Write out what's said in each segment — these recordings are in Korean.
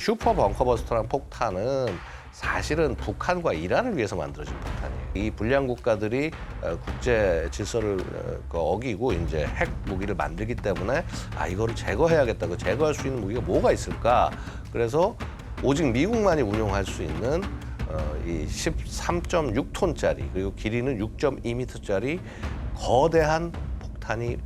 슈퍼 벙커버스터라는 폭탄은 사실은 북한과 이란을 위해서 만들어진 폭탄이에요. 이 불량 국가들이 국제 질서를 어기고 이제 핵 무기를 만들기 때문에 이거를 제거해야겠다. 그 제거할 수 있는 무기가 뭐가 있을까? 그래서 오직 미국만이 운용할 수 있는 이 13.6톤짜리 그리고 길이는 6.2m짜리 거대한 폭탄이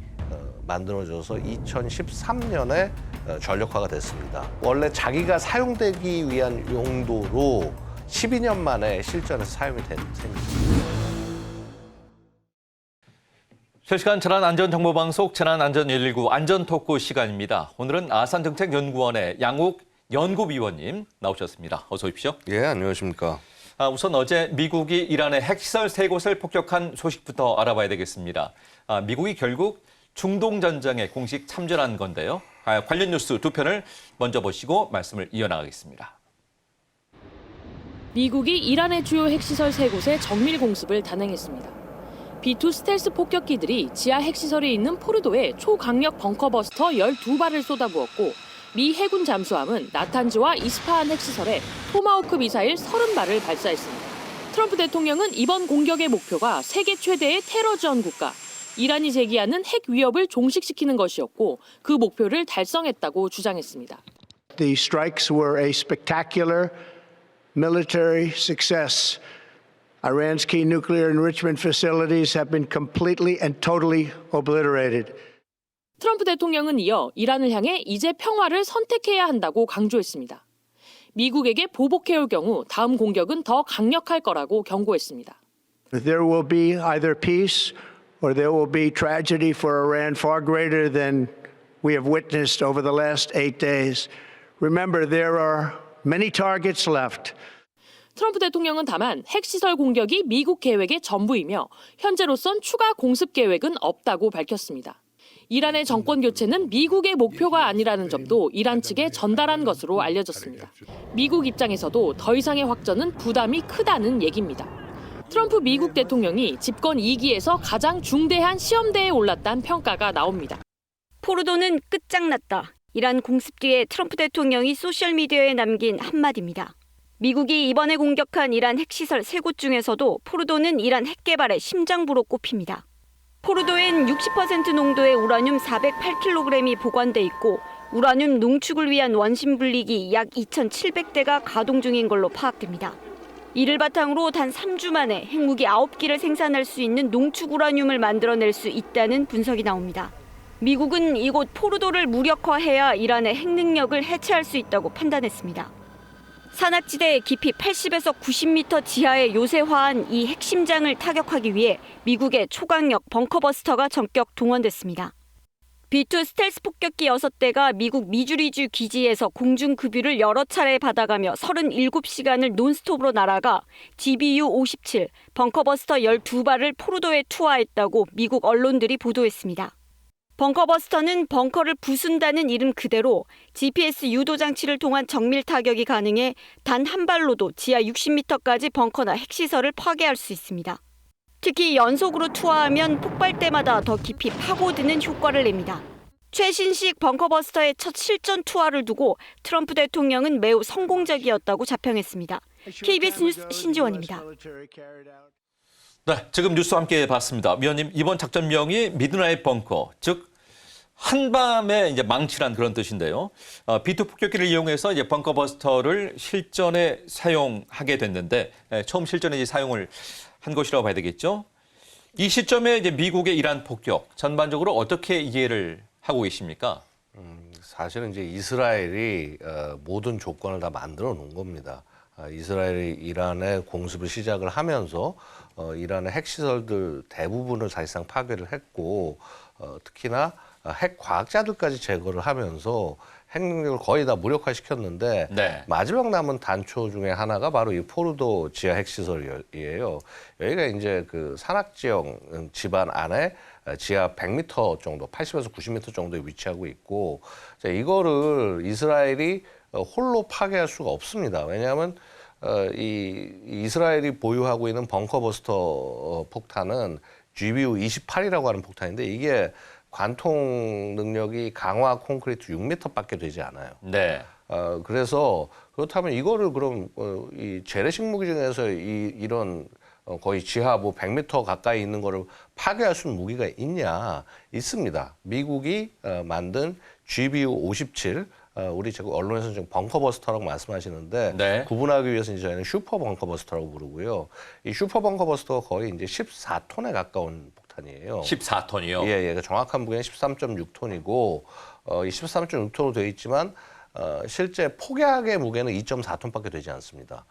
만들어져서 2013년에 전력화가 됐습니다. 원래 자기가 사용되기 위한 용도로 12년 만에 실전에서 사용이 된 셈입니다. 실시간 재난안전정보방송 재난안전119 안전토크 시간입니다. 오늘은 아산정책연구원의 양욱 연구위원님 나오셨습니다. 어서 오십시오. 예, 안녕하십니까. 우선 어제 미국이 이란의 핵시설 3곳을 폭격한 소식부터 알아봐야 되겠습니다. 미국이 결국 중동전쟁에 공식 참전한 건데요. 관련 뉴스 두 편을 먼저 보시고 말씀을 이어나가겠습니다. 미국이 이란의 주요 핵시설 3곳에 정밀 공습을 단행했습니다. B-2 스텔스 폭격기들이 지하 핵시설이 있는 포르도에 초강력 벙커버스터 12발을 쏟아부었고 미 해군 잠수함은 나탄즈와 이스파한 핵시설에 토마호크 미사일 30발을 발사했습니다. 트럼프 대통령은 이번 공격의 목표가 세계 최대의 테러 지원 국가, 이란이 제기하는 핵 위협을 종식시키는 것이었고 그 목표를 달성했다고 주장했습니다. The strikes were a spectacular military success. Iran's key nuclear enrichment facilities have been completely and totally obliterated. 트럼프 대통령은 이어 이란을 향해 이제 평화를 선택해야 한다고 강조했습니다. 미국에게 보복해올 경우 다음 공격은 더 강력할 거라고 경고했습니다. There will be either peace or there will be tragedy for Iran far greater than we have witnessed over the last 8 days. Remember, there are many targets left. 트럼프 대통령은 다만 핵시설 공격이 미국 계획의 전부이며 현재로선 추가 공습 계획은 없다고 밝혔습니다. 이란의 정권 교체는 미국의 목표가 아니라는 점도 이란 측에 전달한 것으로 알려졌습니다. 미국 입장에서도 더 이상의 확전은 부담이 크다는 얘기입니다. 트럼프 미국 대통령이 집권 2기에서 가장 중대한 시험대에 올랐다는 평가가 나옵니다. 포르도는 끝장났다. 이란 공습 뒤에 트럼프 대통령이 소셜미디어에 남긴 한마디입니다. 미국이 이번에 공격한 이란 핵시설 3곳 중에서도 포르도는 이란 핵 개발의 심장부로 꼽힙니다. 포르도엔 60% 농도의 우라늄 408kg이 보관돼 있고 우라늄 농축을 위한 원심 분리기 약 2,700대가 가동 중인 걸로 파악됩니다. 이를 바탕으로 단 3주 만에 핵무기 9기를 생산할 수 있는 농축 우라늄을 만들어낼 수 있다는 분석이 나옵니다. 미국은 이곳 포르도를 무력화해야 이란의 핵 능력을 해체할 수 있다고 판단했습니다. 산악지대 깊이 80에서 90m 지하에 요새화한 이 핵심장을 타격하기 위해 미국의 초강력 벙커버스터가 전격 동원됐습니다. B-2 스텔스 폭격기 6대가 미국 미주리주 기지에서 공중급유를 여러 차례 받아가며 37시간을 논스톱으로 날아가 GBU-57 벙커버스터 12발을 포르도에 투하했다고 미국 언론들이 보도했습니다. 벙커버스터는 벙커를 부순다는 이름 그대로 GPS 유도 장치를 통한 정밀 타격이 가능해 단 한 발로도 지하 60m까지 벙커나 핵시설을 파괴할 수 있습니다. 특히 연속으로 투하하면 폭발 때마다 더 깊이 파고드는 효과를 냅니다. 최신식 벙커버스터의 첫 실전 투하를 두고 트럼프 대통령은 매우 성공적이었다고 자평했습니다. KBS 뉴스 신지원입니다. 네, 지금 뉴스 함께 봤습니다. 위원님, 이번 작전명이 미드나잇 벙커, 즉 한밤에 이제 망치란 그런 뜻인데요. B-2 폭격기를 이용해서 이제 벙커버스터를 실전에 사용하게 됐는데 처음 실전에 이제 사용을 한 것이라고 봐야 되겠죠. 이 시점에 이제 미국의 이란 폭격 전반적으로 어떻게 이해를 하고 계십니까? 사실은 이제 이스라엘이 모든 조건을 다 만들어 놓은 겁니다. 이스라엘이 이란의 공습을 시작을 하면서 이란의 핵시설들 대부분을 사실상 파괴를 했고 특히나 핵 과학자들까지 제거를 하면서 핵 능력을 거의 다 무력화시켰는데 네. 마지막 남은 단초 중에 하나가 바로 이 포르도 지하 핵시설이에요. 여기가 이제 그 산악지형 집안 안에 지하 100m 정도, 80에서 90m 정도에 위치하고 있고 이거를 이스라엘이 홀로 파괴할 수가 없습니다. 왜냐하면 이 이스라엘이 보유하고 있는 벙커버스터 폭탄은 GBU-28이라고 하는 폭탄인데 이게 관통 능력이 강화 콘크리트 6m밖에 되지 않아요. 네. 그래서 그렇다면 이거를 그럼 이 재래식 무기 중에서 이런 거의 지하 뭐 100m 가까이 있는 거를 파괴할 수 있는 무기가 있냐? 있습니다. 미국이 만든 GBU-57 우리 지금 언론에서는 지금 벙커버스터라고 말씀하시는데 네. 구분하기 위해서 이제 저희는 슈퍼 벙커버스터라고 부르고요. 이 슈퍼 벙커버스터가 거의 이제 14톤에 가까운 폭탄이에요. 14톤이요. 예. 그 정확한 무게는 13.6톤이고 이 13.6톤으로 되어 있지만 실제 폭약의 무게는 2.4톤밖에 되지 않습니다.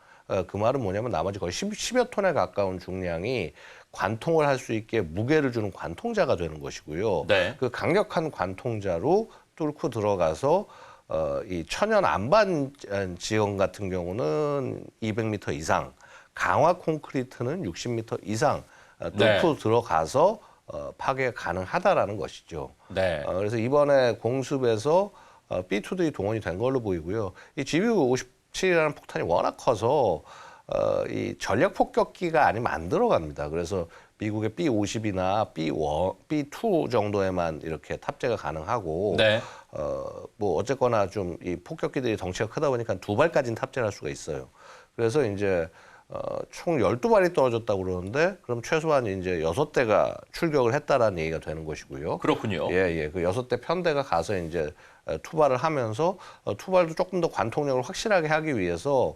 그 말은 뭐냐면 나머지 거의 10여 톤에 가까운 중량이 관통을 할 수 있게 무게를 주는 관통자가 되는 것이고요. 네. 그 강력한 관통자로 뚫고 들어가서 이 천연 안반 지형 같은 경우는 200m 이상, 강화 콘크리트는 60m 이상 뚫고 들어가서 파괴 가능하다라는 것이죠. 네. 그래서 이번에 공습에서 B2들이 동원이 된 걸로 보이고요. 이 GBU-57이라는 폭탄이 워낙 커서 이 전략 폭격기가 아니면 안 들어갑니다. 그래서 미국의 B50이나 B2 정도에만 이렇게 탑재가 가능하고, 네. 뭐 어쨌거나 좀 이 폭격기들이 덩치가 크다 보니까 2발까지는 탑재를 할 수가 있어요. 그래서 이제 총 12발이 떨어졌다고 그러는데 그럼 최소한 이제 6대가 출격을 했다라는 얘기가 되는 것이고요. 그렇군요. 예. 그 6대 편대가 가서 이제 투발을 하면서 투발도 조금 더 관통력을 확실하게 하기 위해서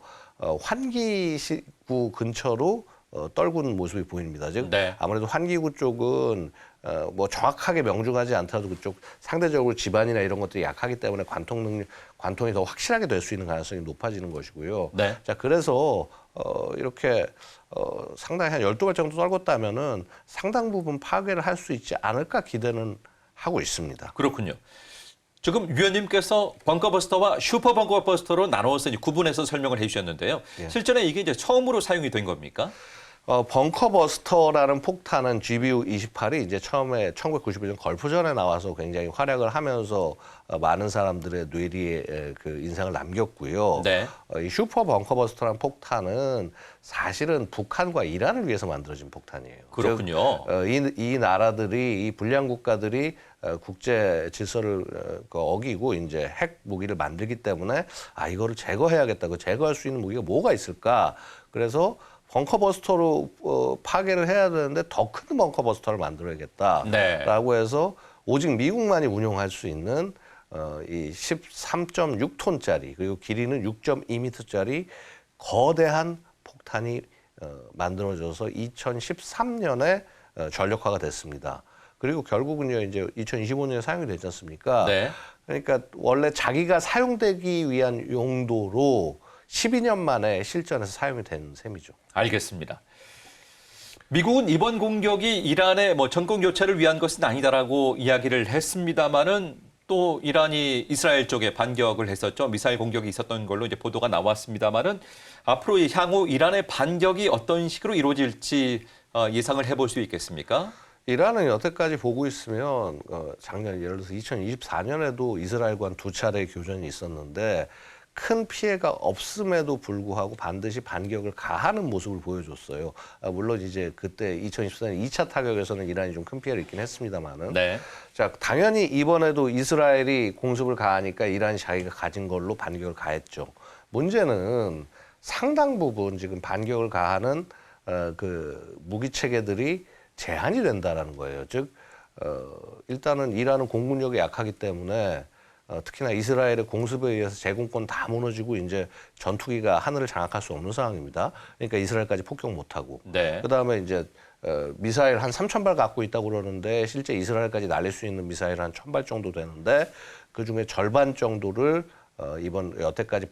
환기구 근처로 떨군 모습이 보입니다. 즉 네. 아무래도 환기구 쪽은 뭐 정확하게 명중하지 않더라도 그쪽 상대적으로 지반이나 이런 것들이 약하기 때문에 관통이 더 확실하게 될 수 있는 가능성이 높아지는 것이고요. 네. 자, 그래서 이렇게 상당히 한 12발 정도 떨궜다면은 상당 부분 파괴를 할 수 있지 않을까 기대는 하고 있습니다. 그렇군요. 지금 위원님께서 벙커버스터와 슈퍼 벙커버스터로 나눠서 이제 구분해서 설명을 해주셨는데요. 예. 실제로 이게 이제 처음으로 사용이 된 겁니까? 벙커버스터라는 폭탄은 GBU-28이 이제 처음에 1991년 걸프전에 나와서 굉장히 활약을 하면서 많은 사람들의 뇌리에 그 인상을 남겼고요. 네. 이 슈퍼 벙커버스터라는 폭탄은 사실은 북한과 이란을 위해서 만들어진 폭탄이에요. 그렇군요. 즉, 이 나라들이 이 불량 국가들이 국제 질서를 어기고 이제 핵 무기를 만들기 때문에 이거를 제거해야겠다. 그 제거할 수 있는 무기가 뭐가 있을까? 그래서 벙커버스터로 파괴를 해야 되는데 더 큰 벙커버스터를 만들어야겠다라고 해서 오직 미국만이 운용할 수 있는 이 13.6톤짜리 그리고 길이는 6.2m짜리 거대한 폭탄이 만들어져서 2013년에 전력화가 됐습니다. 그리고 결국은요 이제 2025년에 사용이 되지 않습니까? 네. 그러니까 원래 자기가 사용되기 위한 용도로 12년 만에 실전에서 사용이 된 셈이죠. 알겠습니다. 미국은 이번 공격이 이란의 뭐 전권 교체를 위한 것은 아니다라고 이야기를 했습니다만은 또 이란이 이스라엘 쪽에 반격을 했었죠. 미사일 공격이 있었던 걸로 이제 보도가 나왔습니다만은 앞으로 향후 이란의 반격이 어떤 식으로 이루어질지 예상을 해볼 수 있겠습니까? 이란은 여태까지 보고 있으면 작년 예를 들어서 2024년에도 이스라엘과 두 차례의 교전이 있었는데 큰 피해가 없음에도 불구하고 반드시 반격을 가하는 모습을 보여줬어요. 물론 이제 그때 2024년 2차 타격에서는 이란이 좀 큰 피해를 입긴 했습니다만은. 네. 자, 당연히 이번에도 이스라엘이 공습을 가하니까 이란이 자기가 가진 걸로 반격을 가했죠. 문제는 상당 부분 지금 반격을 가하는 그 무기 체계들이 제한이 된다라는 거예요. 즉, 일단은 이란은 공군력이 약하기 때문에 특히나 이스라엘의 공습에 의해서 제공권 다 무너지고 이제 전투기가 하늘을 장악할 수 없는 상황입니다. 그러니까 이스라엘까지 폭격 못하고. 네. 그다음에 이제 미사일 한 3,000발 갖고 있다고 그러는데 실제 이스라엘까지 날릴 수 있는 미사일 한 1,000발 정도 되는데 그중에 절반 정도를 이번 여태까지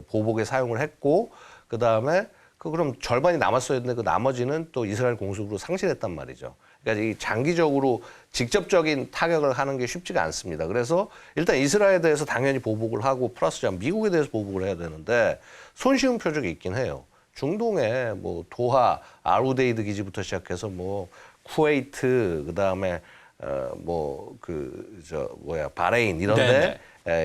보복에 사용을 했고 그다음에 그럼 절반이 남았어야 되는데 그 나머지는 또 이스라엘 공습으로 상실했단 말이죠. 그러니까 이 장기적으로 직접적인 타격을 하는 게 쉽지가 않습니다. 그래서 일단 이스라엘에 대해서 당연히 보복을 하고 플러스 미국에 대해서 보복을 해야 되는데 손쉬운 표적이 있긴 해요. 중동에 뭐 도하, 아르데이드 기지부터 시작해서 뭐 쿠웨이트 그다음에 바레인 이런데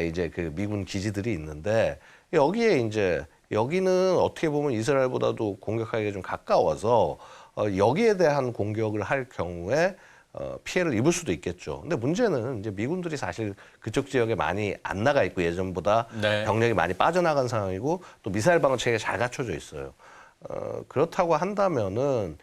이제 그 미군 기지들이 있는데 여기에 이제 여기는 어떻게 보면 이스라엘보다도 공격하기가 좀 가까워서 여기에 대한 공격을 할 경우에 피해를 입을 수도 있겠죠. 근데 문제는 이제 미군들이 사실 그쪽 지역에 많이 안 나가 있고 예전보다 네. 병력이 많이 빠져나간 상황이고 또 미사일 방어 체계가 잘 갖춰져 있어요. 그렇다고 한다면은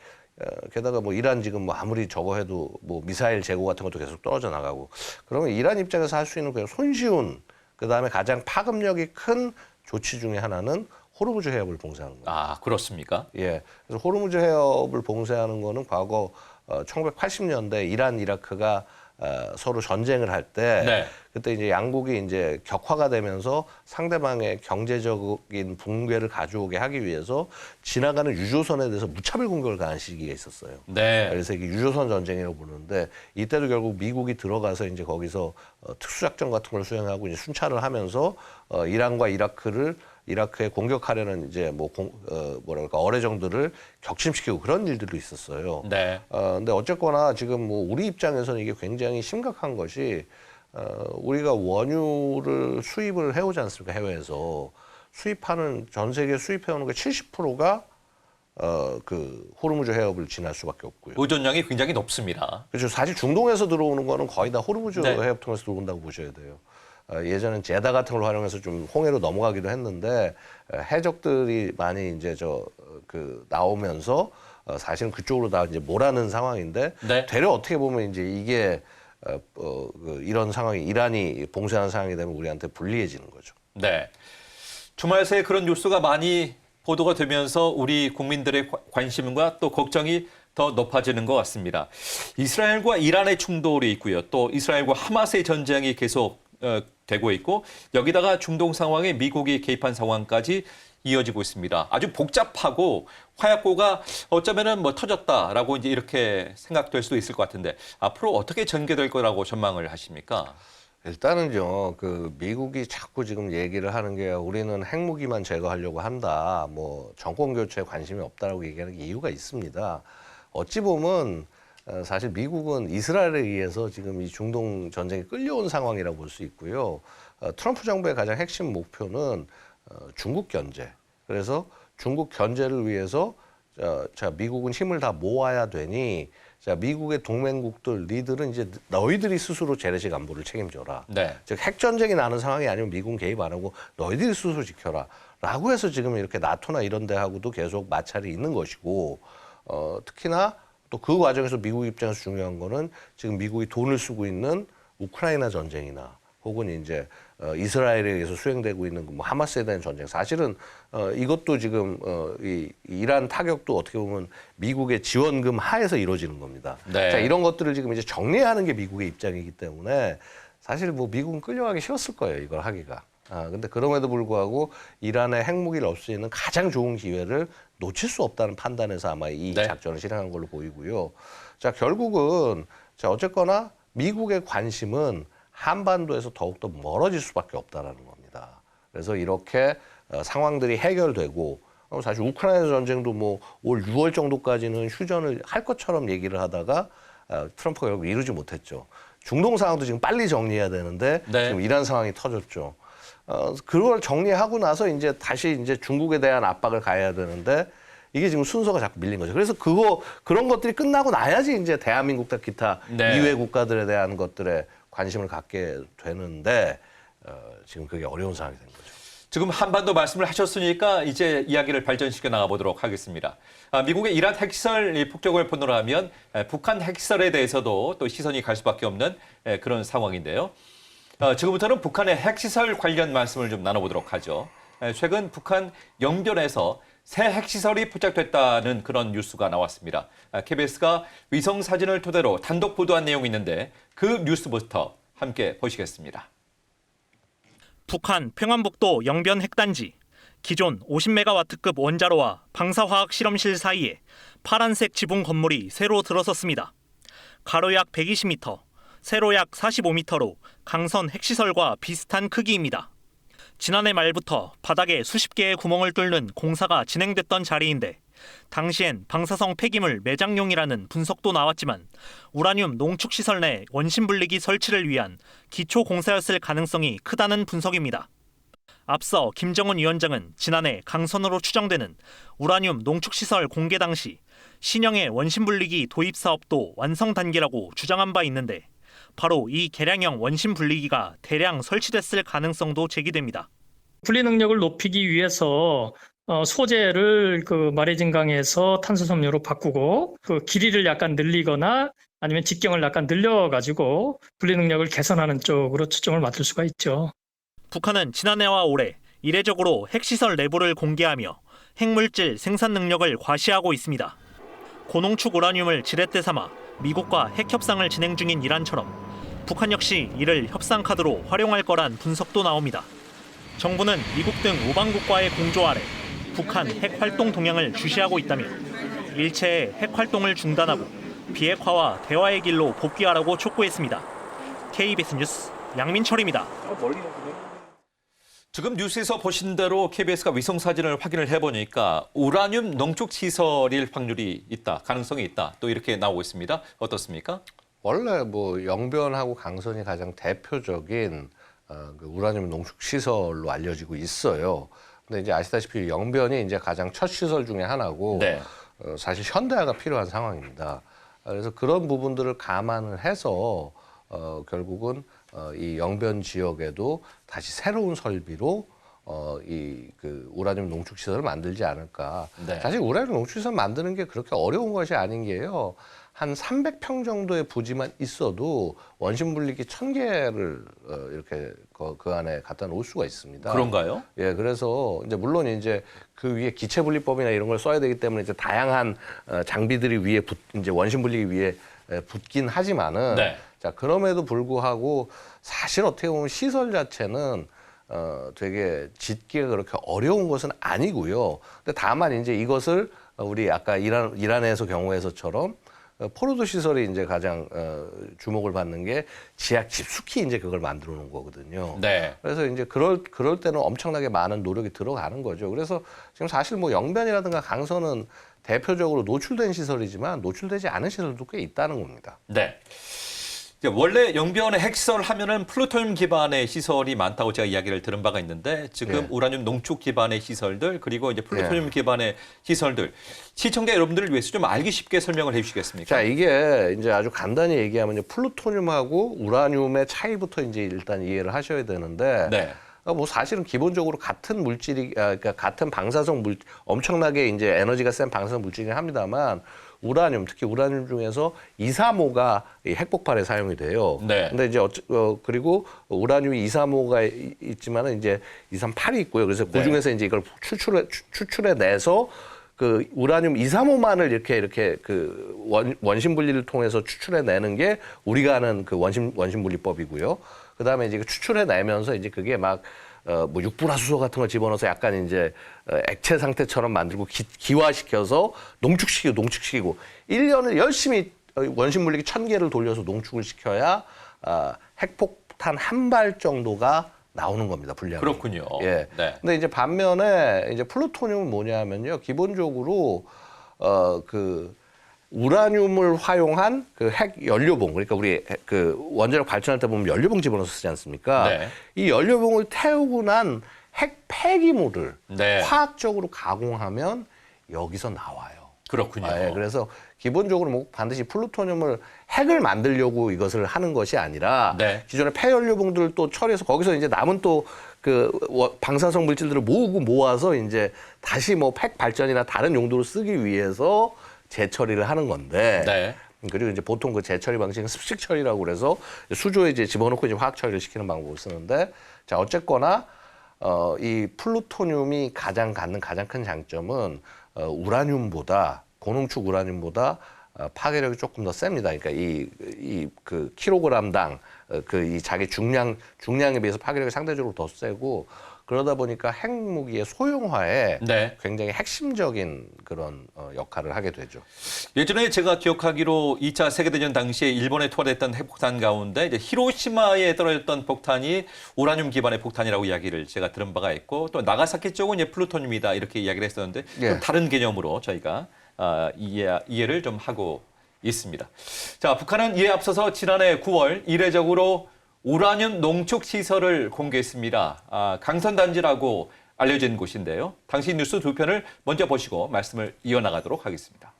게다가 뭐 이란 지금 뭐 아무리 저거 해도 뭐 미사일 재고 같은 것도 계속 떨어져 나가고 그러면 이란 입장에서 할 수 있는 그냥 손쉬운 그다음에 가장 파급력이 큰 조치 중에 하나는 호르무즈 해협을 봉쇄하는 거예요. 아, 그렇습니까? 예. 그래서 호르무즈 해협을 봉쇄하는 거는 과거 1980년대 이란 이라크가 서로 전쟁을 할 때 네. 그때 이제 양국이 이제 격화가 되면서 상대방의 경제적인 붕괴를 가져오게 하기 위해서 지나가는 유조선에 대해서 무차별 공격을 가한 시기가 있었어요. 네. 그래서 이게 유조선 전쟁이라고 부르는데 이때도 결국 미국이 들어가서 이제 거기서 특수작전 같은 걸 수행하고 이제 순찰을 하면서 이란과 이라크에 공격하려는 이제 뭐랄까 어뢰정들을 격침시키고 그런 일들도 있었어요. 네. 근데 어쨌거나 지금 뭐 우리 입장에서는 이게 굉장히 심각한 것이 우리가 원유를 수입을 해오지 않습니까? 해외에서 수입하는 전 세계 수입해오는 게 70%가 그 호르무즈 해협을 지날 수밖에 없고요. 의존량이 굉장히 높습니다. 그렇죠. 사실 중동에서 들어오는 거는 거의 다 호르무즈 네. 해협 통해서 들어온다고 보셔야 돼요. 예전엔 제다 같은 걸 활용해서 좀 홍해로 넘어가기도 했는데 해적들이 많이 이제 나오면서 사실은 그쪽으로 다 이제 몰아는 상황인데 네. 되려 어떻게 보면 이제 이게 이런 상황이 이란이 봉쇄하는 상황이 되면 우리한테 불리해지는 거죠. 네. 주말 새에 그런 뉴스가 많이 보도가 되면서 우리 국민들의 관심과 또 걱정이 더 높아지는 것 같습니다. 이스라엘과 이란의 충돌이 있고요. 또 이스라엘과 하마스의 전쟁이 계속 되고 있고 여기다가 중동 상황에 미국이 개입한 상황까지 이어지고 있습니다. 아주 복잡하고 화약고가 어쩌면은 뭐 터졌다라고 이제 이렇게 생각될 수도 있을 것 같은데 앞으로 어떻게 전개될 거라고 전망을 하십니까? 일단은요, 그 미국이 자꾸 지금 얘기를 하는 게 우리는 핵무기만 제거하려고 한다. 뭐 정권 교체에 관심이 없다라고 얘기하는 게 이유가 있습니다. 어찌 보면 사실 미국은 이스라엘에 의해서 지금 이 중동 전쟁에 끌려온 상황이라고 볼 수 있고요. 트럼프 정부의 가장 핵심 목표는 중국 견제. 그래서 중국 견제를 위해서 자 미국은 힘을 다 모아야 되니 자 미국의 동맹국들 니들은 이제 너희들이 스스로 재래식 안보를 책임져라. 네. 즉 핵전쟁이 나는 상황이 아니면 미국은 개입 안 하고 너희들이 스스로 지켜라. 라고 해서 지금 이렇게 나토나 이런 데하고도 계속 마찰이 있는 것이고 특히나 또 그 과정에서 미국 입장에서 중요한 거는 지금 미국이 돈을 쓰고 있는 우크라이나 전쟁이나 혹은 이제 이스라엘에 의해서 수행되고 있는 뭐 하마스에 대한 전쟁. 사실은 이것도 지금 이 이란 타격도 어떻게 보면 미국의 지원금 하에서 이루어지는 겁니다. 네. 자, 이런 것들을 지금 이제 정리하는 게 미국의 입장이기 때문에 사실 뭐 미국은 끌려가기 싫었을 거예요. 이걸 하기가. 근데 그럼에도 불구하고 이란의 핵무기를 없앨 수 있는 가장 좋은 기회를 놓칠 수 없다는 판단에서 아마 이 네. 작전을 실행한 걸로 보이고요. 자, 결국은 자, 어쨌거나 미국의 관심은 한반도에서 더욱더 멀어질 수밖에 없다라는 겁니다. 그래서 이렇게 상황들이 해결되고 사실 우크라이나 전쟁도 뭐 올 6월 정도까지는 휴전을 할 것처럼 얘기를 하다가 트럼프가 결국 이루지 못했죠. 중동 상황도 지금 빨리 정리해야 되는데 네. 지금 이란 상황이 터졌죠. 그걸 정리하고 나서 이제 다시 이제 중국에 대한 압박을 가해야 되는데 이게 지금 순서가 자꾸 밀린 거죠. 그래서 그런 것들이 끝나고 나야지 이제 대한민국과 기타 네. 이외 국가들에 대한 것들에 관심을 갖게 되는데 지금 그게 어려운 상황이 된 거죠. 지금 한반도 말씀을 하셨으니까 이제 이야기를 발전시켜 나가보도록 하겠습니다. 미국의 이란 핵시설 폭격을 본으로 하면 북한 핵시설에 대해서도 또 시선이 갈 수밖에 없는 그런 상황인데요. 지금부터는 북한의 핵시설 관련 말씀을 좀 나눠보도록 하죠. 최근 북한 영변에서 새 핵시설이 포착됐다는 그런 뉴스가 나왔습니다. KBS가 위성 사진을 토대로 단독 보도한 내용이 있는데 그 뉴스부터 함께 보시겠습니다. 북한 평안북도 영변 핵단지. 기존 50메가와트급 원자로와 방사화학 실험실 사이에 파란색 지붕 건물이 새로 들어섰습니다. 가로 약 120m, 세로 약 45m로 강선 핵시설과 비슷한 크기입니다. 지난해 말부터 바닥에 수십 개의 구멍을 뚫는 공사가 진행됐던 자리인데 당시엔 방사성 폐기물 매장용이라는 분석도 나왔지만 우라늄 농축시설 내 원심 분리기 설치를 위한 기초 공사였을 가능성이 크다는 분석입니다. 앞서 김정은 위원장은 지난해 강선으로 추정되는 우라늄 농축시설 공개 당시 신형의 원심분리기 도입 사업도 완성 단계라고 주장한 바 있는데 바로 이 개량형 원심분리기가 대량 설치됐을 가능성도 제기됩니다. 분리 능력을 높이기 위해서 소재를 그 마레진강에서 탄소섬유로 바꾸고 그 길이를 약간 늘리거나 아니면 직경을 약간 늘려가지고 분리 능력을 개선하는 쪽으로 초점을 맞출 수가 있죠. 북한은 지난해와 올해 이례적으로 핵시설 내부를 공개하며 핵물질 생산 능력을 과시하고 있습니다. 고농축 우라늄을 지렛대 삼아 미국과 핵 협상을 진행 중인 이란처럼 북한 역시 이를 협상 카드로 활용할 거란 분석도 나옵니다. 정부는 미국 등 우방국과의 공조 아래 북한 핵 활동 동향을 주시하고 있다며 일체의 핵 활동을 중단하고 비핵화와 대화의 길로 복귀하라고 촉구했습니다. KBS 뉴스 양민철입니다. 지금 뉴스에서 보신 대로 KBS가 위성 사진을 확인을 해보니까 우라늄 농축 시설일 확률이 있다, 가능성이 있다. 또 이렇게 나오고 있습니다. 어떻습니까? 원래 뭐 영변하고 강선이 가장 대표적인 그 우라늄 농축 시설로 알려지고 있어요. 근데 이제 아시다시피 영변이 이제 가장 첫 시설 중에 하나고 네. 사실 현대화가 필요한 상황입니다. 그래서 그런 부분들을 감안을 해서 결국은 이 영변 지역에도 다시 새로운 설비로 이 그 우라늄 농축 시설을 만들지 않을까. 네. 사실 우라늄 농축 시설 만드는 게 그렇게 어려운 것이 아닌 게요. 한 300평 정도의 부지만 있어도 원심 분리기 1000개를 이렇게 그 안에 갖다 놓을 수가 있습니다. 그런가요? 예, 그래서 이제 물론 이제 그 위에 기체 분리법이나 이런 걸 써야 되기 때문에 이제 다양한 장비들이 위에 이제 원심 분리기 위에 붙긴 하지만은 네. 자, 그럼에도 불구하고 사실 어떻게 보면 시설 자체는 되게 짓기가 그렇게 어려운 것은 아니고요. 근데 다만 이제 이것을 우리 아까 이란에서 경우에서처럼 포르도 시설이 이제 가장 주목을 받는 게 지하 깊숙이 이제 그걸 만들어 놓은 거거든요. 네. 그래서 이제 그럴 때는 엄청나게 많은 노력이 들어가는 거죠. 그래서 지금 사실 뭐 영변이라든가 강선은 대표적으로 노출된 시설이지만 노출되지 않은 시설도 꽤 있다는 겁니다. 네. 원래 영변의 핵시설 하면은 플루토늄 기반의 시설이 많다고 제가 이야기를 들은 바가 있는데 지금 예. 우라늄 농축 기반의 시설들 그리고 이제 플루토늄 예. 기반의 시설들 시청자 여러분들을 위해서 좀 알기 쉽게 설명을 해주시겠습니까? 자, 이게 이제 아주 간단히 얘기하면 플루토늄하고 우라늄의 차이부터 이제 일단 이해를 하셔야 되는데 네. 뭐 사실은 기본적으로 같은 물질이 그러니까 같은 방사성 엄청나게 이제 에너지가 센 방사성 물질이긴 합니다만 우라늄 특히 우라늄 중에서 235가 핵폭발에 사용이 돼요. 네. 근데 이제 그리고 우라늄이 235가 있지만은 이제 238이 있고요. 그래서 그 중에서 이제 이걸 추출해 내서 그 우라늄 235만을 이렇게 그 원심 분리를 통해서 추출해 내는 게 우리가 아는 그 원심 분리법이고요. 그다음에 이제 추출해 내면서 이제 그게 막 뭐 육불화수소 같은 걸 집어넣어서 약간 이제 액체 상태처럼 만들고 기화시켜서 농축시키고 1년을 열심히 원심 분리기 1000개를 돌려서 농축을 시켜야 핵폭탄 한 발 정도가 나오는 겁니다. 분량이. 그렇군요. 예. 네. 근데 이제 반면에 이제 플루토늄은 뭐냐면요. 기본적으로 그 우라늄을 활용한 그 핵 연료봉, 그러니까 우리 그 원자력 발전할 때 보면 연료봉 집어넣어서 쓰지 않습니까? 네. 이 연료봉을 태우고 난 핵 폐기물을 네. 화학적으로 가공하면 여기서 나와요. 그렇군요. 예, 그래서 기본적으로 뭐 반드시 플루토늄을 핵을 만들려고 이것을 하는 것이 아니라 네. 기존의 폐연료봉들을 또 처리해서 거기서 이제 남은 또 그 방사성 물질들을 모아서 이제 다시 뭐 핵 발전이나 다른 용도로 쓰기 위해서 재처리를 하는 건데 네. 그리고 이제 보통 그 재처리 방식은 습식 처리라고 그래서 수조에 이제 집어넣고 이제 화학 처리를 시키는 방법을 쓰는데 자 어쨌거나 이 플루토늄이 갖는 가장 큰 장점은 우라늄보다 고농축 우라늄보다 파괴력이 조금 더 셉니다. 그러니까 이 그 킬로그램당 그 이 자기 중량에 비해서 파괴력이 상대적으로 더 세고 그러다 보니까 핵무기의 소형화에 네. 굉장히 핵심적인 그런 역할을 하게 되죠. 예전에 제가 기억하기로 2차 세계대전 당시에 일본에 투하됐던 핵폭탄 가운데 이제 히로시마에 떨어졌던 폭탄이 우라늄 기반의 폭탄이라고 이야기를 제가 들은 바가 있고 또 나가사키 쪽은 이제 플루토늄이다 이렇게 이야기를 했었는데 예. 좀 다른 개념으로 저희가 이해를 좀 하고 있습니다. 자, 북한은 이에 앞서서 지난해 9월 이례적으로 우라늄 농축 시설을 공개했습니다. 강선단지라고 알려진 곳인데요. 당시 뉴스 두 편을 먼저 보시고 말씀을 이어나가도록 하겠습니다.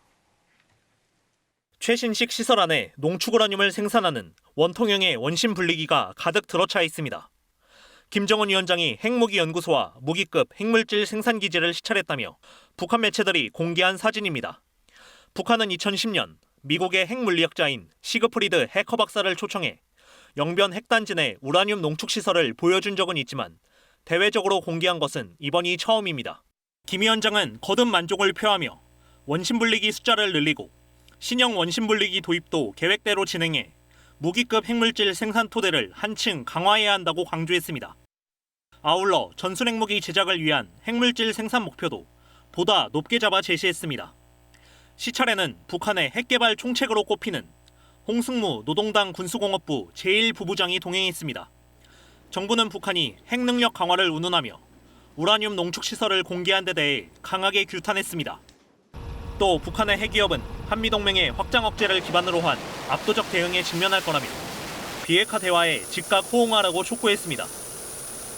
최신식 시설 안에 농축 우라늄을 생산하는 원통형의 원심 분리기가 가득 들어차 있습니다. 김정은 위원장이 핵무기 연구소와 무기급 핵물질 생산 기지를 시찰했다며 북한 매체들이 공개한 사진입니다. 북한은 2010년 미국의 핵물리학자인 시그프리드 해커 박사를 초청해 영변 핵단지 내 우라늄 농축 시설을 보여준 적은 있지만 대외적으로 공개한 것은 이번이 처음입니다. 김 위원장은 거듭 만족을 표하며 원심 분리기 숫자를 늘리고 신형 원심 분리기 도입도 계획대로 진행해 무기급 핵물질 생산 토대를 한층 강화해야 한다고 강조했습니다. 아울러 전술 핵무기 제작을 위한 핵물질 생산 목표도 보다 높게 잡아 제시했습니다. 시찰에는 북한의 핵개발 총책으로 꼽히는 홍승무 노동당 군수공업부 제1부부장이 동행했습니다. 정부는 북한이 핵능력 강화를 운운하며 우라늄 농축시설을 공개한 데 대해 강하게 규탄했습니다. 또 북한의 핵기업은 한미동맹의 확장 억제를 기반으로 한 압도적 대응에 직면할 거라며 비핵화 대화에 즉각 호응하라고 촉구했습니다.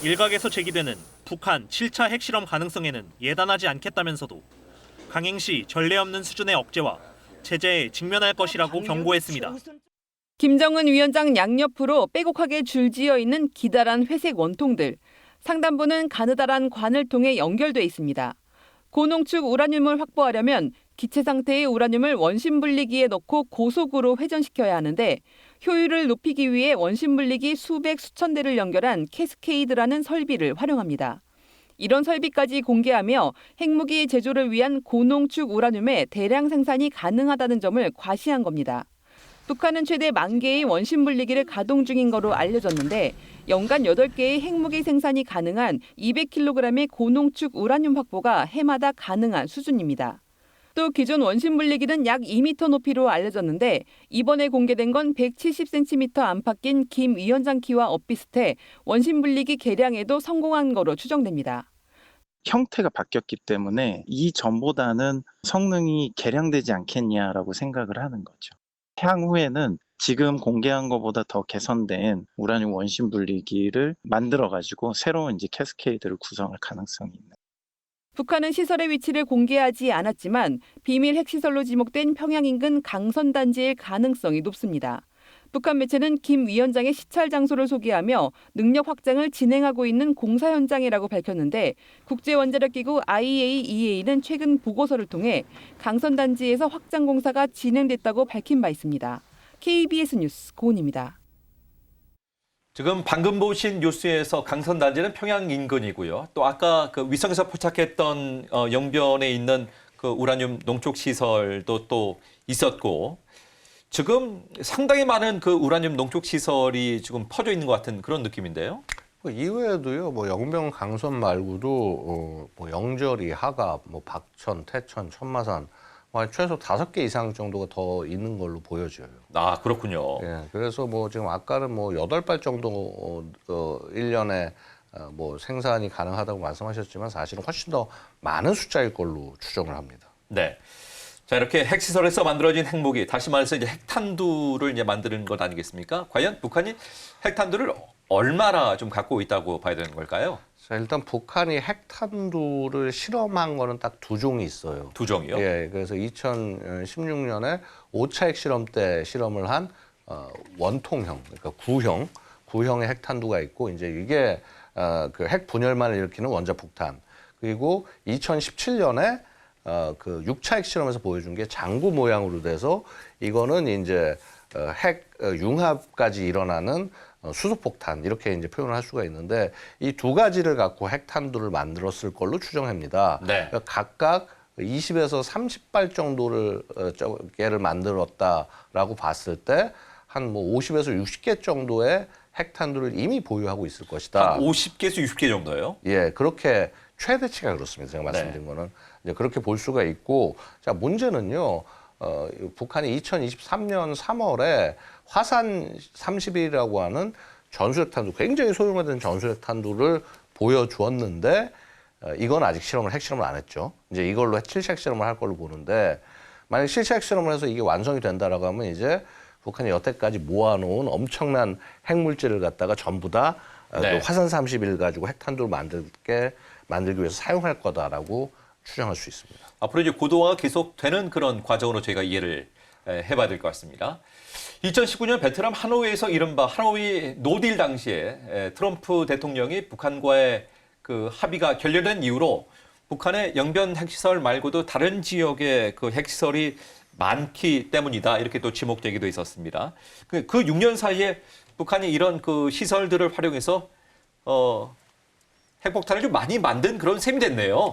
일각에서 제기되는 북한 7차 핵실험 가능성에는 예단하지 않겠다면서도 강행시 전례 없는 수준의 억제와 제재에 직면할 것이라고 경고했습니다. 김정은 위원장 양옆으로 빼곡하게 줄지어 있는 기다란 회색 원통들. 상단부는 가느다란 관을 통해 연결돼 있습니다. 고농축 우라늄을 확보하려면 기체 상태의 우라늄을 원심 분리기에 넣고 고속으로 회전시켜야 하는데 효율을 높이기 위해 원심 분리기 수백 수천 대를 연결한 캐스케이드라는 설비를 활용합니다. 이런 설비까지 공개하며 핵무기 제조를 위한 고농축 우라늄의 대량 생산이 가능하다는 점을 과시한 겁니다. 북한은 최대 10,000개의 원심 분리기를 가동 중인 거로 알려졌는데 연간 8개의 핵무기 생산이 가능한 200kg의 고농축 우라늄 확보가 해마다 가능한 수준입니다. 또 기존 원심 분리기는 약 2m 높이로 알려졌는데 이번에 공개된 건 170cm 안팎 낀 김 위원장 키와 엇비슷해 원심 분리기 개량에도 성공한 거로 추정됩니다. 형태가 바뀌었기 때문에 이전보다는 성능이 개량되지 않겠냐라고 생각을 하는 거죠. 향후에는 지금 공개한 것보다 더 개선된 우라늄 원심 분리기를 만들어가지고 새로운 이제 캐스케이드를 구성할 가능성이 있는. 북한은 시설의 위치를 공개하지 않았지만 비밀 핵시설로 지목된 평양 인근 강선단지일 가능성이 높습니다. 북한 매체는 김 위원장의 시찰 장소를 소개하며 능력 확장을 진행하고 있는 공사 현장이라고 밝혔는데 국제원자력기구 IAEA는 최근 보고서를 통해 강선단지에서 확장 공사가 진행됐다고 밝힌 바 있습니다. KBS 뉴스 고은입니다. 지금 방금 보신 뉴스에서 강선단지는 평양 인근이고요. 또 아까 그 위성에서 포착했던 영변에 있는 그 우라늄 농축 시설도 또 있었고 지금 상당히 많은 그 우라늄 농축 시설이 지금 퍼져 있는 것 같은 그런 느낌인데요. 이외에도요, 뭐 영변 강선 말고도 뭐 영절이, 하갑, 뭐 박천, 태천, 천마산 최소 5개 이상 정도가 더 있는 걸로 보여져요. 아, 그렇군요. 예, 그래서 뭐 지금 아까는 뭐 8발 정도 1년에 뭐 생산이 가능하다고 말씀하셨지만 사실은 훨씬 더 많은 숫자일 걸로 추정을 합니다. 네. 자, 이렇게 핵시설에서 만들어진 핵무기, 다시 말해서 이제 핵탄두를 이제 만드는 것 아니겠습니까? 과연 북한이 핵탄두를 얼마나 좀 갖고 있다고 봐야 되는 걸까요? 자, 일단 북한이 핵탄두를 실험한 거는 딱 2종이 있어요. 2종이요? 예, 그래서 2016년에 5차 핵실험 때 실험을 한 원통형, 그러니까 구형의 핵탄두가 있고 이제 이게 그 핵 분열만을 일으키는 원자폭탄. 그리고 2017년에 그 6차 핵실험에서 보여준 게 장구 모양으로 돼서 이거는 이제 핵 융합까지 일어나는 수소폭탄 이렇게 이제 표현을 할 수가 있는데 이 2가지를 갖고 핵탄두를 만들었을 걸로 추정합니다. 네. 그러니까 각각 20에서 30발 정도를 개를 만들었다라고 봤을 때 한 뭐 50에서 60개 정도의 핵탄두를 이미 보유하고 있을 것이다. 한 50개에서 60개 정도예요? 예, 그렇게 최대치가 그렇습니다. 제가 말씀드린 거는 이제 그렇게 볼 수가 있고, 자 문제는요. 북한이 2023년 3월에 화산 31이라고 하는 전술핵탄두, 굉장히 소형화된 전술핵탄두를 보여주었는데 이건 아직 핵실험을 안 했죠. 이제 이걸로 실체 핵실험을 할 걸로 보는데 만약 실체 핵실험을 해서 이게 완성이 된다라고 하면 이제 북한이 여태까지 모아놓은 엄청난 핵물질을 갖다가 전부 다 네. 그 화산 30일 가지고 핵탄두를 만들기 위해서 사용할 거다라고 추정할 수 있습니다. 앞으로 이제 고도화가 계속되는 그런 과정으로 저희가 이해를 해봐야 될 것 같습니다. 2019년 베트남 하노이에서 이른바 하노이 노딜 당시에 트럼프 대통령이 북한과의 그 합의가 결렬된 이후로 북한의 영변 핵시설 말고도 다른 지역에 그 핵시설이 많기 때문이다 이렇게 또 지목되기도 있었습니다. 그 6년 사이에 북한이 이런 그 시설들을 활용해서 핵폭탄을 좀 많이 만든 그런 셈이 됐네요.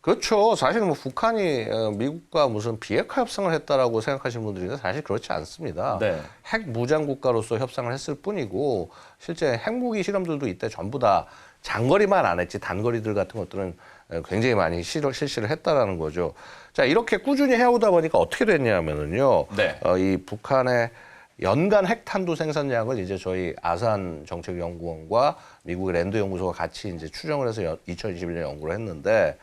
그렇죠. 사실 뭐 북한이 미국과 무슨 비핵화 협상을 했다라고 생각하시는 분들이 있는데 사실 그렇지 않습니다. 네. 핵 무장 국가로서 협상을 했을 뿐이고 실제 핵무기 실험들도 이때 전부 다 장거리만 안 했지 단거리들 같은 것들은 굉장히 많이 실시를 했다라는 거죠. 자, 이렇게 꾸준히 해오다 보니까 어떻게 됐냐면은요. 네. 이 북한의 연간 핵탄두 생산량을 이제 저희 아산 정책연구원과 미국의 랜드 연구소가 같이 이제 추정을 해서 2021년 연구를 했는데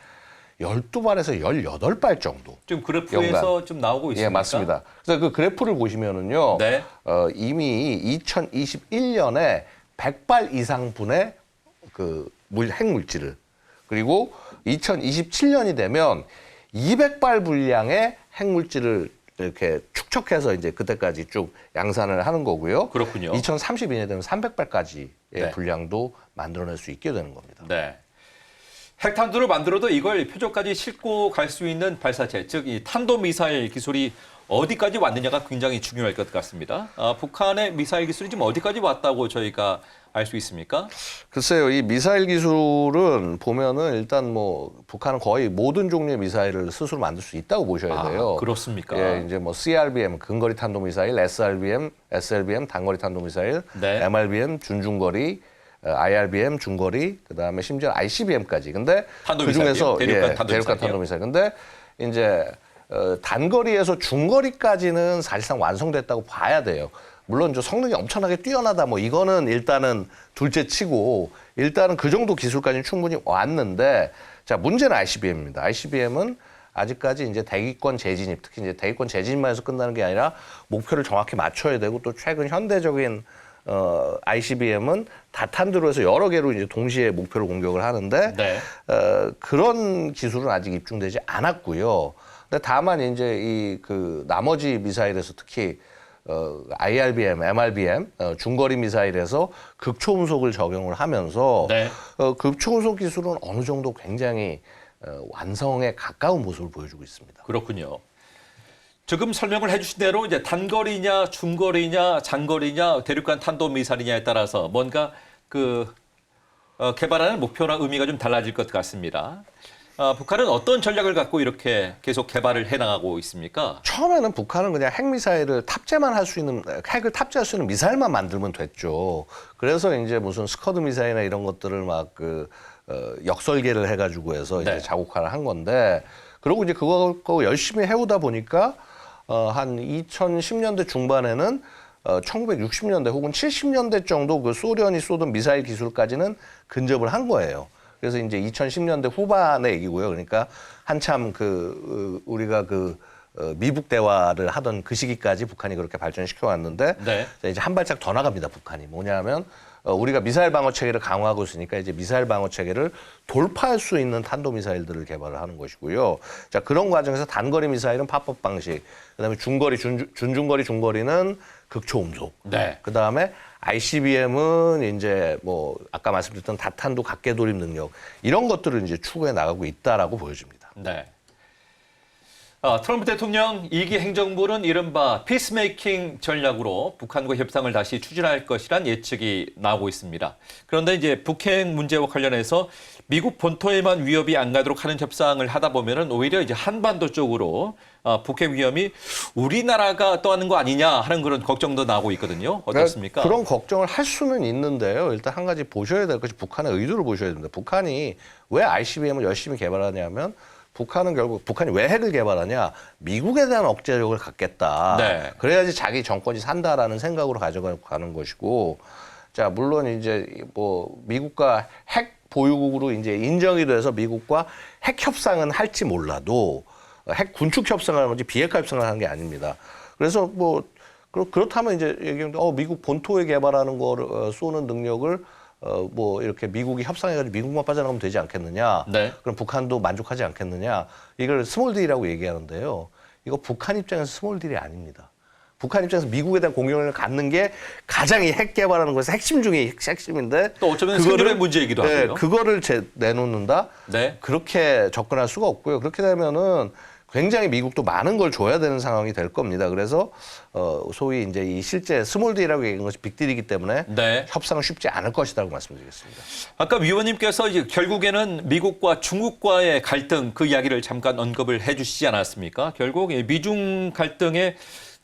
12발에서 18발 정도. 좀 그래프에서 좀 나오고 있습니다. 예, 맞습니다. 그래서 그 그래프를 보시면은요. 네. 이미 2021년에 100발 이상 분의 그 핵물질을 그리고 2027년이 되면 200발 분량의 핵물질을 이렇게 축적해서 이제 그때까지 쭉 양산을 하는 거고요. 그렇군요. 2032년에 되면 300발까지의 네. 분량도 만들어낼 수 있게 되는 겁니다. 네. 핵탄두를 만들어도 이걸 표적까지 싣고 갈 수 있는 발사체, 즉 이 탄도미사일 기술이 어디까지 왔느냐가 굉장히 중요할 것 같습니다. 북한의 미사일 기술이 지금 어디까지 왔다고 저희가 알 수 있습니까? 글쎄요, 이 미사일 기술은 보면은 일단 뭐 북한은 거의 모든 종류의 미사일을 스스로 만들 수 있다고 보셔야 돼요. 그렇습니까? 예, 이제 뭐 CRBM 근거리 탄도미사일, SLBM 단거리 탄도미사일, 네. MRBM 준중거리, IRBM 중거리, 그다음에 심지어 ICBM까지. 근데 탄도미사일이요? 그중에서 대륙간 대륙간 탄도미사일. 근데 이제 단거리에서 중거리까지는 사실상 완성됐다고 봐야 돼요. 물론 저 성능이 엄청나게 뛰어나다 뭐 이거는 일단은 둘째 치고 일단은 그 정도 기술까지는 충분히 왔는데 자, 문제는 ICBM입니다. ICBM은 아직까지 이제 대기권 재진입, 특히 이제 대기권 재진입만 해서 끝나는 게 아니라 목표를 정확히 맞춰야 되고 또 최근 현대적인 ICBM은 다탄두로 해서 여러 개로 이제 동시에 목표를 공격을 하는데 네. 그런 기술은 아직 입증되지 않았고요. 근데 다만 이제 이 그 나머지 미사일에서 특히 IRBM, MRBM 중거리 미사일에서 극초음속을 적용을 하면서 네. 극초음속 기술은 어느 정도 굉장히 완성에 가까운 모습을 보여주고 있습니다. 그렇군요. 지금 설명을 해주신 대로 이제 단거리냐, 중거리냐, 장거리냐, 대륙간 탄도미사일이냐에 따라서 뭔가 그 개발하는 목표나 의미가 좀 달라질 것 같습니다. 북한은 어떤 전략을 갖고 이렇게 계속 개발을 해나가고 있습니까? 처음에는 북한은 그냥 핵미사일을 탑재만 할 수 있는, 핵을 탑재할 수 있는 미사일만 만들면 됐죠. 그래서 이제 무슨 스커드 미사일이나 이런 것들을 막 역설계를 해가지고 해서 이제 네. 자국화를 한 건데, 그리고 이제 그거 열심히 해오다 보니까 한 2010년대 중반에는 1960년대 혹은 70년대 정도 그 소련이 쏘던 미사일 기술까지는 근접을 한 거예요. 그래서 이제 2010년대 후반의 얘기고요. 그러니까 한참 우리가 미북 대화를 하던 그 시기까지 북한이 그렇게 발전시켜 왔는데 네. 이제 한 발짝 더 나갑니다. 북한이 뭐냐면 우리가 미사일 방어 체계를 강화하고 있으니까 이제 미사일 방어 체계를 돌파할 수 있는 탄도 미사일들을 개발을 하는 것이고요. 자, 그런 과정에서 단거리 미사일은 팝업 방식, 그다음에 중거리 준중거리 중거리는 극초음속. 네. 그다음에 ICBM은 이제 뭐 아까 말씀드렸던 다탄두 각계 돌입 능력 이런 것들을 이제 추구해 나가고 있다라고 보여집니다. 네. 트럼프 대통령 2기 행정부는 이른바 피스메이킹 전략으로 북한과 협상을 다시 추진할 것이란 예측이 나오고 있습니다. 그런데 이제 북핵 문제와 관련해서 미국 본토에만 위협이 안 가도록 하는 협상을 하다 보면은 오히려 이제 한반도 쪽으로 북핵 위험이 우리나라가 떠하는 거 아니냐 하는 그런 걱정도 나오고 있거든요. 어떻습니까? 그런 걱정을 할 수는 있는데요. 일단 한 가지 보셔야 될 것이 북한의 의도를 보셔야 됩니다. 북한이 왜 ICBM을 열심히 개발하냐면 북한은 결국 북한이 왜 핵을 개발하냐? 미국에 대한 억제력을 갖겠다. 네. 그래야지 자기 정권이 산다라는 생각으로 가져가는 것이고, 자 물론 이제 뭐 미국과 핵 보유국으로 이제 인정이 돼서 미국과 핵 협상은 할지 몰라도 핵 군축 협상을 하는 건지 비핵화 협상을 하는 게 아닙니다. 그래서 뭐 그렇다면 이제 얘기하는데 미국 본토에 개발하는 거를 쏘는 능력을 뭐 이렇게 미국이 협상해가지고 미국만 빠져나가면 되지 않겠느냐? 네. 그럼 북한도 만족하지 않겠느냐? 이걸 스몰 딜이라고 얘기하는데요. 이거 북한 입장에서 스몰 딜이 아닙니다. 북한 입장에서 미국에 대한 공격을 갖는 게 가장 이 핵 개발하는 것에서 핵심 중에 핵심인데 또 어쩌면 생존의 문제이기도 하고요. 그거를 내놓는다? 네. 그렇게 접근할 수가 없고요. 그렇게 되면은 굉장히 미국도 많은 걸 줘야 되는 상황이 될 겁니다. 그래서 소위 이제 이 실제 스몰 딜이라고 얘기한 것이 빅딜이기 때문에 네. 협상은 쉽지 않을 것이라고 말씀드리겠습니다. 아까 위원님께서 이제 결국에는 미국과 중국과의 갈등 그 이야기를 잠깐 언급을 해주시지 않았습니까? 결국 미중 갈등의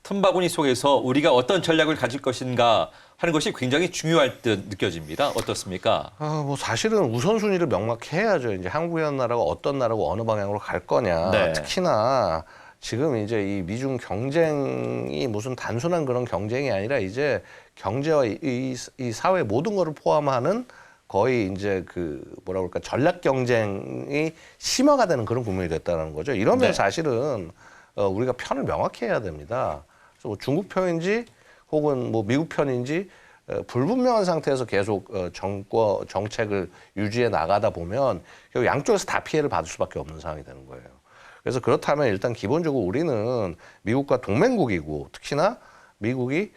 틈바구니 속에서 우리가 어떤 전략을 가질 것인가 하는 것이 굉장히 중요할 듯 느껴집니다. 어떻습니까? 뭐 사실은 우선순위를 명확히 해야죠. 이제 한국이라는 나라가 어떤 나라고 어느 방향으로 갈 거냐. 네. 특히나 지금 이제 이 미중 경쟁이 무슨 단순한 그런 경쟁이 아니라 이제 경제와 이 사회 모든 거를 포함하는 거의 이제 그 뭐라 그럴까 전략 경쟁이 심화가 되는 그런 국면이 됐다는 거죠. 이러면 네. 사실은 우리가 편을 명확히 해야 됩니다. 그래서 뭐 중국 편인지 혹은 뭐 미국 편인지 불분명한 상태에서 계속 정책을 유지해 나가다 보면 결국 양쪽에서 다 피해를 받을 수밖에 없는 상황이 되는 거예요. 그래서 그렇다면 일단 기본적으로 우리는 미국과 동맹국이고 특히나 미국이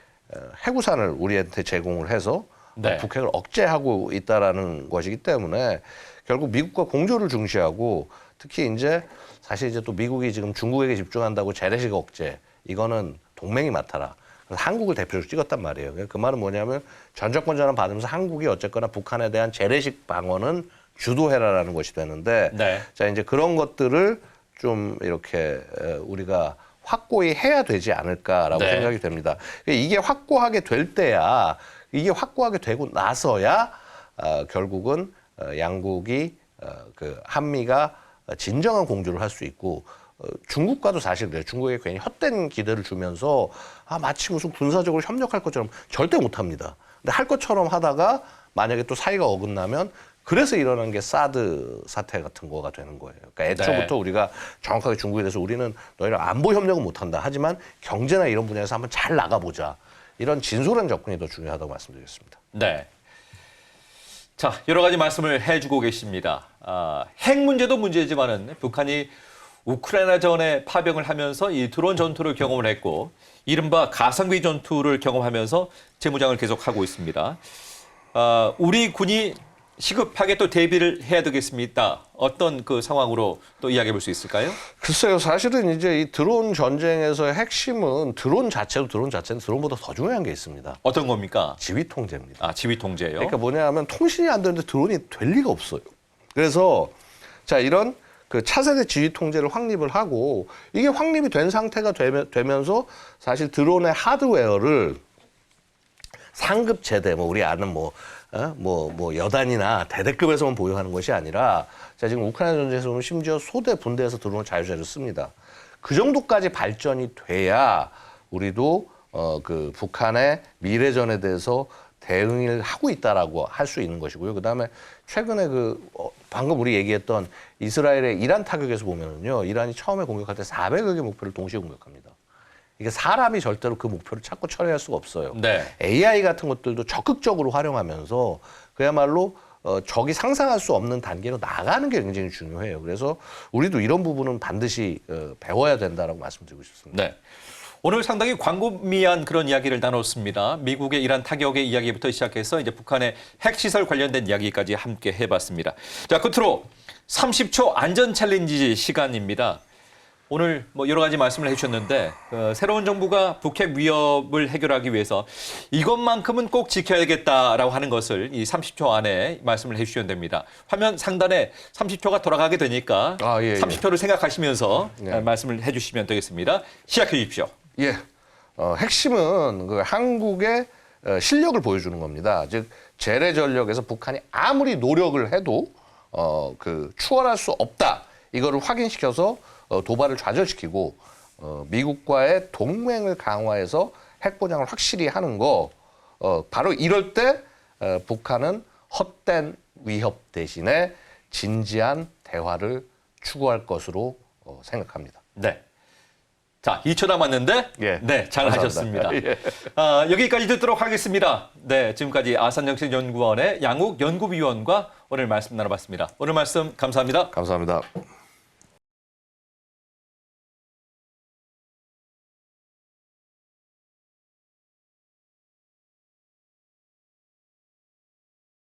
해구산을 우리한테 제공을 해서 네. 북핵을 억제하고 있다라는 것이기 때문에 결국 미국과 공조를 중시하고 특히 이제 사실 이제 또 미국이 지금 중국에게 집중한다고 재래식 억제 이거는 동맹이 맡아라. 그래서 한국을 대표로 찍었단 말이에요. 그 말은 뭐냐면 전적권 전환 받으면서 한국이 어쨌거나 북한에 대한 재래식 방어는 주도해라라는 것이 되는데 네. 자 이제 그런 것들을 좀 이렇게 우리가 확고히 해야 되지 않을까라고 네. 생각이 됩니다. 이게 확고하게 될 때야 이게 확고하게 되고 나서야 결국은 양국이 그 한미가 진정한 공조를 할 수 있고 중국과도 사실 그래요. 중국에 괜히 헛된 기대를 주면서 마치 무슨 군사적으로 협력할 것처럼 절대 못합니다. 근데 할 것처럼 하다가 만약에 또 사이가 어긋나면 그래서 일어난 게 사드 사태 같은 거가 되는 거예요. 그러니까 애초부터 네. 우리가 정확하게 중국에 대해서 우리는 너희랑 안보 협력은 못한다. 하지만 경제나 이런 분야에서 한번 잘 나가보자. 이런 진솔한 접근이 더 중요하다고 말씀드리겠습니다. 네. 자, 여러 가지 말씀을 해주고 계십니다. 핵 문제도 문제지만은 북한이 우크라이나전에 파병을 하면서 이 드론 전투를 경험을 했고 이른바 가성비 전투를 경험하면서 재무장을 계속하고 있습니다. 우리 군이 시급하게 또 대비를 해야 되겠습니다. 어떤 그 상황으로 또 이야기해 볼 수 있을까요? 글쎄요. 사실은 이제 이 드론 전쟁에서의 핵심은 드론 자체도 드론보다 더 중요한 게 있습니다. 어떤 겁니까? 지휘 통제입니다. 지휘 통제요. 그러니까 뭐냐 하면 통신이 안 되는데 드론이 될 리가 없어요. 그래서 자 이런 그 차세대 지휘 통제를 확립을 하고 이게 확립이 된 상태가 되면서 사실 드론의 하드웨어를 상급 제대 뭐 우리 아는 뭐 여단이나 대대급에서만 보유하는 것이 아니라 자 지금 우크라이나 전쟁에서 보면 심지어 소대 분대에서 드론을 자유자재로 씁니다. 그 정도까지 발전이 돼야 우리도 그 북한의 미래전에 대해서 대응을 하고 있다라고 할 수 있는 것이고요. 그다음에 최근에 방금 우리 얘기했던 이스라엘의 이란 타격에서 보면은요, 이란이 처음에 공격할 때 400여 개 목표를 동시에 공격합니다. 이게 사람이 절대로 그 목표를 찾고 처리할 수가 없어요. 네. AI 같은 것들도 적극적으로 활용하면서 그야말로 적이 상상할 수 없는 단계로 나가는 게 굉장히 중요해요. 그래서 우리도 이런 부분은 반드시 배워야 된다라고 말씀드리고 싶습니다. 네. 오늘 상당히 광범위한 그런 이야기를 나눴습니다. 미국의 이란 타격의 이야기부터 시작해서 이제 북한의 핵시설 관련된 이야기까지 함께 해봤습니다. 자, 끝으로 30초 안전 챌린지 시간입니다. 오늘 뭐 여러 가지 말씀을 해주셨는데 새로운 정부가 북핵 위협을 해결하기 위해서 이것만큼은 꼭 지켜야겠다라고 하는 것을 이 30초 안에 말씀을 해주시면 됩니다. 화면 상단에 30초가 돌아가게 되니까 30초를 생각하시면서 말씀을 해주시면 되겠습니다. 시작해 주십시오. 예, 핵심은 그 한국의 실력을 보여주는 겁니다. 즉 재래 전력에서 북한이 아무리 노력을 해도 추월할 수 없다. 이거를 확인시켜서 도발을 좌절시키고 미국과의 동맹을 강화해서 핵 보장을 확실히 하는 거. 바로 이럴 때 북한은 헛된 위협 대신에 진지한 대화를 추구할 것으로 생각합니다. 네. 자, 2초 남았는데 예. 네, 잘 감사합니다. 하셨습니다. 예. 여기까지 듣도록 하겠습니다. 네, 지금까지 아산정책연구원의 양욱 연구위원과 오늘 말씀 나눠봤습니다. 오늘 말씀 감사합니다. 감사합니다.